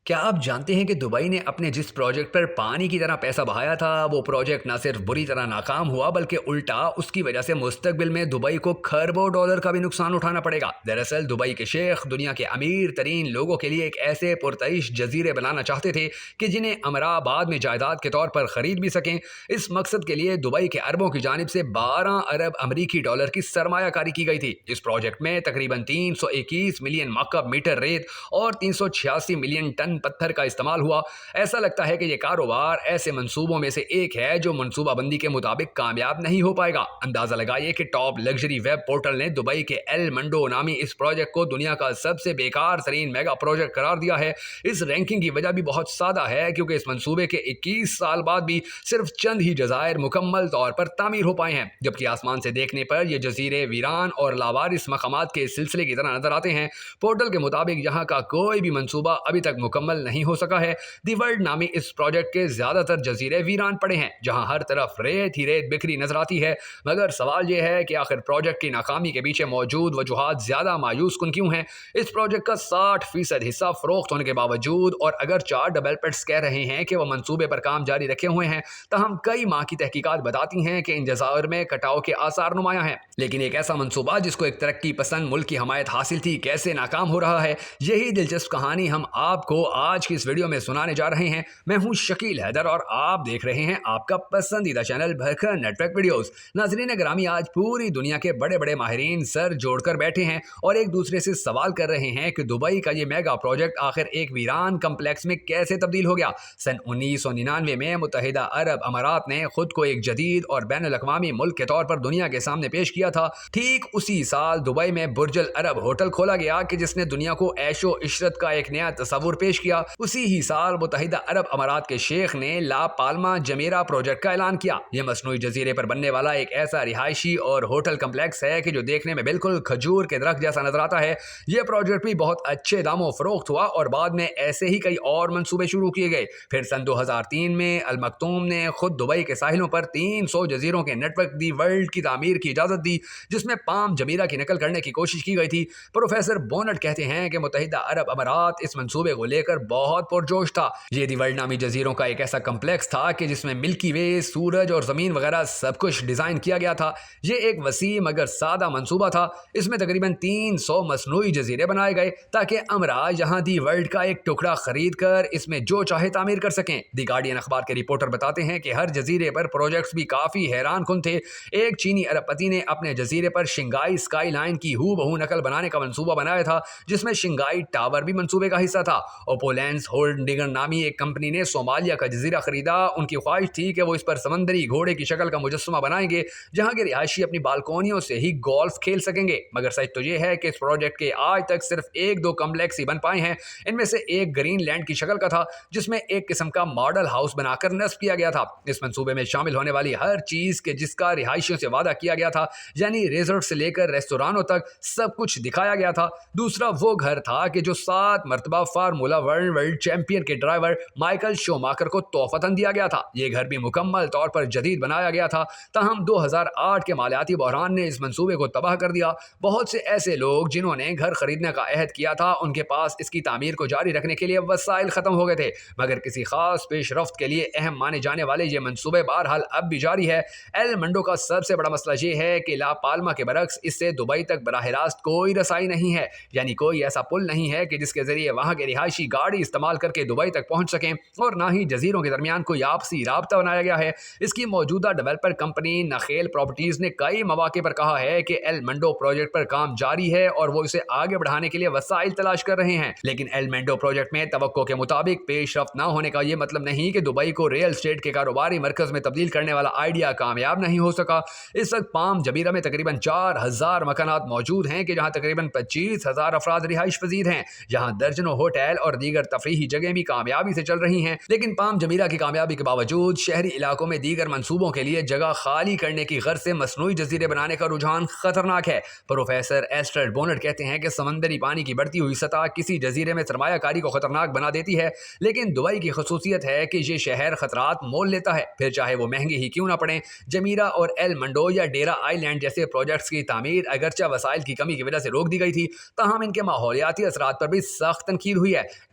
کیا آپ جانتے ہیں کہ دبئی نے اپنے جس پروجیکٹ پر پانی کی طرح پیسہ بہایا تھا وہ پروجیکٹ نہ صرف بری طرح ناکام ہوا بلکہ الٹا اس کی وجہ سے مستقبل میں دبئی کو کھربوں ڈالر کا بھی نقصان اٹھانا پڑے گا۔ دراصل دبئی کے شیخ دنیا کے امیر ترین لوگوں کے لیے ایک ایسے پرتعیش جزیرے بنانا چاہتے تھے کہ جنہیں امراء بعد میں جائیداد کے طور پر خرید بھی سکیں۔ اس مقصد کے لیے دبئی کے عربوں کی جانب سے 12 ارب امریکی ڈالر کی سرمایہ کاری کی گئی تھی۔ اس پروجیکٹ میں تقریباً 321 ملین مکعب میٹر ریت اور 386 ملین ٹن پتھر کا استعمال ہوا۔ ایسا لگتا ہے کہ یہ کاروبار ایسے منصوبوں میں سے ایک ہے جو منصوبہ بندی کے مطابق کامیاب نہیں ہو پائے گا۔ اندازہ لگائیے کہ ٹاپ لگژری ویب پورٹل نے دبئی کے ایل منڈو نامی اس پروجیکٹ کو دنیا کا سب سے بیکار ترین میگا پروجیکٹ قرار دیا ہے۔ اس رینکنگ کی وجہ بھی بہت سادہ ہے کیونکہ اس منصوبے کے 21 سال بعد بھی صرف چند ہی جزائر مکمل طور پر تعمیر ہو پائے ہیں، جبکہ آسمان سے دیکھنے پر یہ جزیرے ویران اور لاوارث مقامات کے سلسلے کی طرح نظر آتے ہیں۔ پورٹل کے مطابق یہاں کا کوئی بھی منصوبہ ابھی تک مکمل نہیں ہو سکا ہے۔ دی ورلڈ نامی اس پروجیکٹ کے زیادہ تر جزیرے ویران پڑے ہیں جہاں ہر طرف ریت ہی ریت بکھری نظر آتی ہے، مگر سوال یہ ہے کہ آخر پروجیکٹ کی ناکامی کے پیچھے موجود وجوہات زیادہ مایوس کن کیوں ہیں؟ اس پروجیکٹ کا 60% حصہ فروخت ہونے کے باوجود اور اگرچہ ڈیولپرز کہہ رہے ہیں کہ وہ منصوبے پر کام جاری رکھے ہوئے ہیں، تاہم کئی ماہ کی تحقیقات بتاتی ہیں کہ ان جزائر میں کٹاؤ کے آثار نمایاں ہیں۔ لیکن ایک ایسا منصوبہ جس کو ایک ترقی پسند ملک کی حمایت حاصل تھی کیسے ناکام ہو رہا ہے؟ یہی دلچسپ کہانی ہم آپ کو آج کی اس ویڈیو میں سنانے جا رہے ہیں۔ میں ہوں شکیل حیدر اور آپ دیکھ رہے ہیں آپ کا پسندیدہ چینل بھرکر نیٹ ورک ویڈیوز۔ ناظرین گرامی، آج پوری دنیا کے بڑے بڑے ماہرین سر جوڑ کر بیٹھے ہیں اور ایک دوسرے سے سوال کر رہے ہیں کہ دبئی کا یہ میگا پروجیکٹ آخر ایک ویران کمپلیکس میں کیسے تبدیل ہو گیا۔ سن 1999 میں متحدہ عرب امارات نے خود کو ایک جدید اور بین الاقوامی ملک کے طور پر دنیا کے سامنے پیش کیا تھا۔ ٹھیک اسی سال دبئی میں برج العرب ہوٹل کھولا گیا کہ جس نے دنیا کو عیش و عشرت کا ایک نیا تصور پیش کیا۔ اسی ہی سال متحدہ عرب امارات کے شیخ نے لا پالما جمیرا پروجیکٹ کا اعلان کیا۔ یہ مصنوعی جزیرے پر بننے والا ایک ایسا رہائشی اور ہوٹل کمپلیکس ہے کہ جو دیکھنے میں بالکل کھجور کے درخت جیسا نظر آتا ہے۔ یہ پروجیکٹ بھی بہت اچھے داموں فروخت ہوا اور بعد میں ایسے ہی کئی اور منصوبے شروع کیے گئے۔ پھر سن 2003 میں المکتوم نے خود دبئی کے ساحلوں پر 300 جزیروں کے نیٹ ورک دی ورلڈ کی تعمیر کی اجازت دی، جس میں پام جمیرا کی نقل کرنے کی کوشش کی گئی تھی۔ پروفیسر بونٹ کہتے ہیں کہ متحدہ عرب امارات اس منصوبے کو لے کر بہت پرجوش تھا۔ یہ دی ورلڈ نامی جزیروں کا ایک ایسا کمپلیکس تھا کہ جس میں ملکی وے، سورج اور زمین وغیرہ سب کچھ ڈیزائن کیا گیا تھا۔ یہ ایک وسیع مگر سادہ منصوبہ تھا۔ اس میں تقریباً 300 مصنوعی جزیرے بنائے گئے تاکہ امراء یہاں دی ورلڈ کا ایک ٹکڑا خرید کر اس میں جو چاہے تعمیر کر سکیں۔ دی گارڈین اخبار کے رپورٹر بتاتے ہیں کہ ہر جزیرے پر پروجیکٹس بھی کافی حیران کن تھے۔ ایک چینی ارب پتی نے اپنے جزیرے پر شنگائی اسکائی لائن کی ہو بہو نقل بنانے کا منصوبہ بنایا تھا، جس میں شنگائی ٹاور بھی منصوبے کا حصہ تھا۔ اوپولینس ہولڈنگ نامی ایک کمپنی نے صومالیہ کا جزیرہ خریدا۔ ان کی خواہش تھی کہ وہ اس پر سمندری گھوڑے کی شکل کا مجسمہ بنائیں گے جہاں کے رہائشی اپنی بالکونیوں سے ہی گولف کھیل سکیں گے، مگر سچ تو یہ ہے کہ اس پروجیکٹ کے آج تک صرف 1-2 کمپلیکس ہی بن پائے ہیں۔ ان میں سے ایک گرین لینڈ کی شکل کا تھا جس میں ایک قسم کا ماڈل ہاؤس بنا کر نصب کیا گیا تھا۔ اس منصوبے میں شامل ہونے والی ہر چیز کے جس کا رہائشیوں سے وعدہ کیا گیا تھا، یعنی ریزورٹ سے لے کر ریستورانوں تک سب کچھ دکھایا گیا تھا۔ دوسرا وہ گھر تھا کہ جو 7 مرتبہ فارمولا ورلڈ چیمپئن کے ڈرائیور مائیکل شوماکر کو تحفتاً دیا گیا تھا۔ یہ گھر بھی مکمل طور پر جدید بنایا گیا تھا، تاہم 2008 کے مالیاتی بحران نے اس منصوبے کو تباہ کر دیا۔ بہت سے ایسے لوگ جنہوں نے گھر خریدنے کا عہد کیا تھا، ان کے پاس اس کی تعمیر کو جاری رکھنے کے لیے وسائل ختم ہو گئے تھے، مگر کسی خاص پیش رفت کے لیے اہم مانے جانے والے یہ منصوبے بہرحال اب بھی جاری ہے۔ ایل منڈو کا سب سے بڑا مسئلہ یہ ہے کہ لا پالما کے برعکس اس سے دبئی تک براہ راست کوئی رسائی نہیں ہے، یعنی کوئی ایسا پل نہیں ہے کہ جس کے ذریعے وہاں کے رہائشی گاڑی استعمال کر کے دبئی تک پہنچ سکیں، اور نہ ہی جزیروں کے درمیان کوئی آپسی رابطہ بنایا گیا ہے۔ اس کی موجودہ ڈیولپر کمپنی نخیل پراپرٹیز نے کئی مواقع پر کہا ہے کہ ایل منڈو پروجیکٹ پر کام جاری ہے اور وہ اسے آگے بڑھانے کے لیے وسائل تلاش کر رہے ہیں، لیکن ایل منڈو پروجیکٹ میں توقع کے مطابق پیش رفت نہ ہونے کا یہ مطلب نہیں کہ دبئی کو ریل اسٹیٹ کے کاروباری مرکز میں تبدیل کرنے والا آئیڈیا کامیاب نہیں ہو سکا۔ اس وقت پام جمیرہ میں تقریباً 4000 مکانات موجود ہیں کہ جہاں تقریباً 25,000 افراد رہائش پذیر ہیں، جہاں درجنوں ہوٹل اور دیگر تفریحی جگہیں بھی کامیابی سے چل رہی ہیں۔ لیکن پام جمیرہ کی کامیابی کے باوجود شہری علاقوں میں دیگر منصوبوں کے لیے جگہ خالی کرنے کی غرض سے مصنوعی جزیرے بنانے کا رجحان خطرناک ہے۔ پروفیسر ایسٹر بونٹ کہتے ہیں کہ سمندری پانی کی بڑھتی ہوئی سطح کسی جزیرے میں سرمایہ کاری کو خطرناک بنا دیتی ہے، لیکن دبئی کی خصوصیت ہے کہ یہ شہر خطرات مول لیتا ہے، پھر چاہے وہ مہنگے ہی کیوں نہ پڑیں۔ جمیرہ اور ایل منڈو یا ڈیرا آئی لینڈ جیسے پروجیکٹس کی تعمیر اگرچہ وسائل کی کمی کی وجہ سے روک دی گئی تھی، تاہم ان کے ماحولیاتی اثرات پر بھی سخت تنقید ہوئی ہے۔